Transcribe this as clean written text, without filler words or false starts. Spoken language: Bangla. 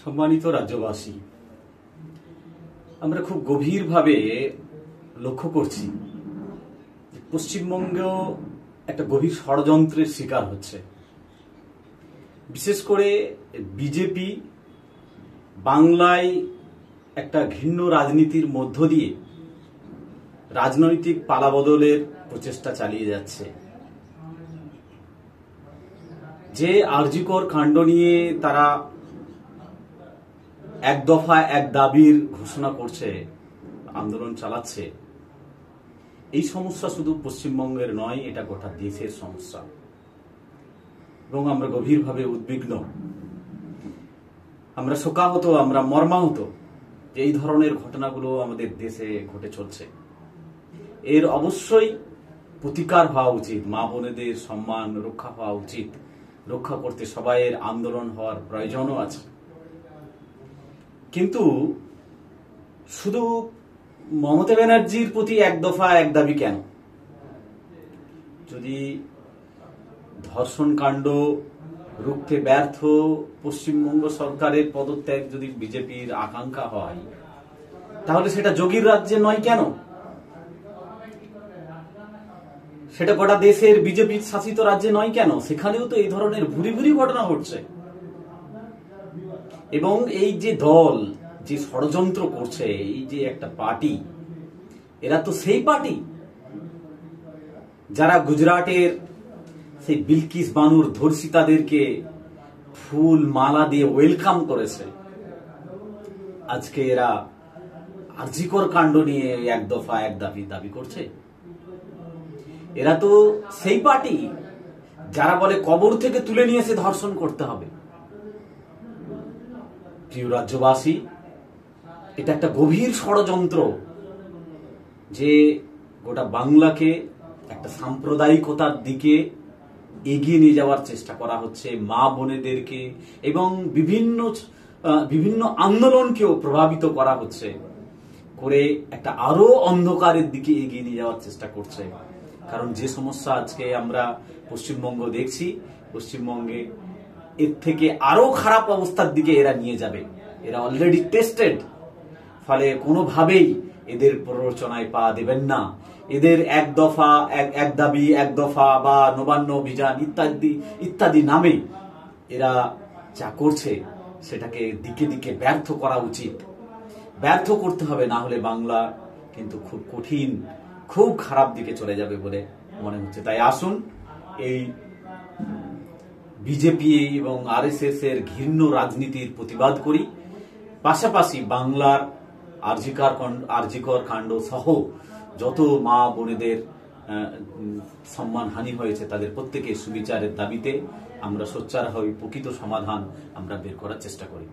সম্মানিত রাজ্যবাসী, আমরা খুব গভীরভাবে লক্ষ্য করছি পশ্চিমবঙ্গ একটা গভীর ষড়যন্ত্রের শিকার হচ্ছে। বিশেষ করে বিজেপি বাংলায় একটা ঘৃণ্য রাজনীতির মধ্য দিয়ে রাজনৈতিক পালাবদলের প্রচেষ্টা চালিয়ে যাচ্ছে। যে আরজিকর কাণ্ড নিয়ে তারা এক দফা এক দাবির ঘোষণা করছে, আন্দোলন চালাচ্ছে, এই সমস্যা শুধু পশ্চিমবঙ্গের নয়, এটা গোটা দেশের সমস্যা এবং আমরা গভীরভাবে উদ্বিগ্ন, আমরা শোকাহত, আমরা মর্মাহত যে এই ধরনের ঘটনাগুলো আমাদের দেশে ঘটে চলছে। এর অবশ্যই প্রতিকার হওয়া উচিত, মা বোনেদের সম্মান রক্ষা হওয়া উচিত, রক্ষা করতে সবাইয়ের আন্দোলন হওয়ার প্রয়োজনও আছে। কিন্তু শুধু মমতা ব্যানার্জির প্রতি এক দফা এক দাবি কেন? যদি ধর্ষণ কাণ্ড রুখতে ব্যর্থ পশ্চিমবঙ্গ সরকারের পদত্যাগ যদি বিজেপির আকাঙ্ক্ষা হয়, তাহলে সেটা যোগীর রাজ্যে নয় কেন? সেটা গোটা দেশের বিজেপি শাসিত রাজ্যে নয় কেন? সেখানেও তো এই ধরনের ভুরি ভুরি ঘটনা ঘটছে। এবং এই যে দল যে ষড়যন্ত্র করছে, এই যে একটা পার্টি, এরা তো সেই পার্টি যারা গুজরাটের সেই বিলকিস বানুর ধর্ষিতাদেরকে ফুল মালা দিয়ে ওয়েলকাম করেছে। আজকে এরা আরজিকর কাণ্ড নিয়ে এক দফা এক দাবি করছে। এরা তো সেই পার্টি যারা বলে কবর থেকে তুলে নিয়ে এসে ধর্ষণ করতে হবে। প্রিয় রাজ্যবাসী, এটা একটা গভীর ষড়যন্ত্র যে গোটা বাংলাকে একটা সাম্প্রদায়িকতার দিকে এগিয়ে নিয়ে যাওয়ার চেষ্টা করা হচ্ছে। মা বোনেদেরকে এবং বিভিন্ন আন্দোলনকেও প্রভাবিত করা হচ্ছে, করে একটা আরো অন্ধকারের দিকে এগিয়ে নিয়ে যাওয়ার চেষ্টা করছে। কারণ যে সমস্যা আজকে আমরা পশ্চিমবঙ্গ দেখছি, পশ্চিমবঙ্গে এর থেকে আরো খারাপ অবস্থার দিকে এরা নিয়ে যাবে। এরা অলরেডি টেস্টেড, ফলে কোনোভাবেই এদের প্ররোচনায় পা দেবেন না। এদের এক দফা এক দাবি, এক দফা বা নবান্ন অভিযান ইত্যাদি নামে এরা যা করছে সেটাকে দিকে দিকে ব্যর্থ করা উচিত, ব্যর্থ করতে হবে, না হলে বাংলা কিন্তু খুব কঠিন, খুব খারাপ দিকে চলে যাবে বলে মনে হচ্ছে। তাই আসুন এই বিজেপি এবং আরএসএস এর ঘৃণ্য রাজনীতির প্রতিবাদ করি, পাশাপাশি বাংলার আরজিকর কাণ্ড সহ যত মা বোনেদের সম্মানহানি হয়েছে তাদের প্রত্যেকের সুবিচারের দাবিতে আমরা সোচ্চার হই, প্রকৃত সমাধান আমরা বের করার চেষ্টা করি।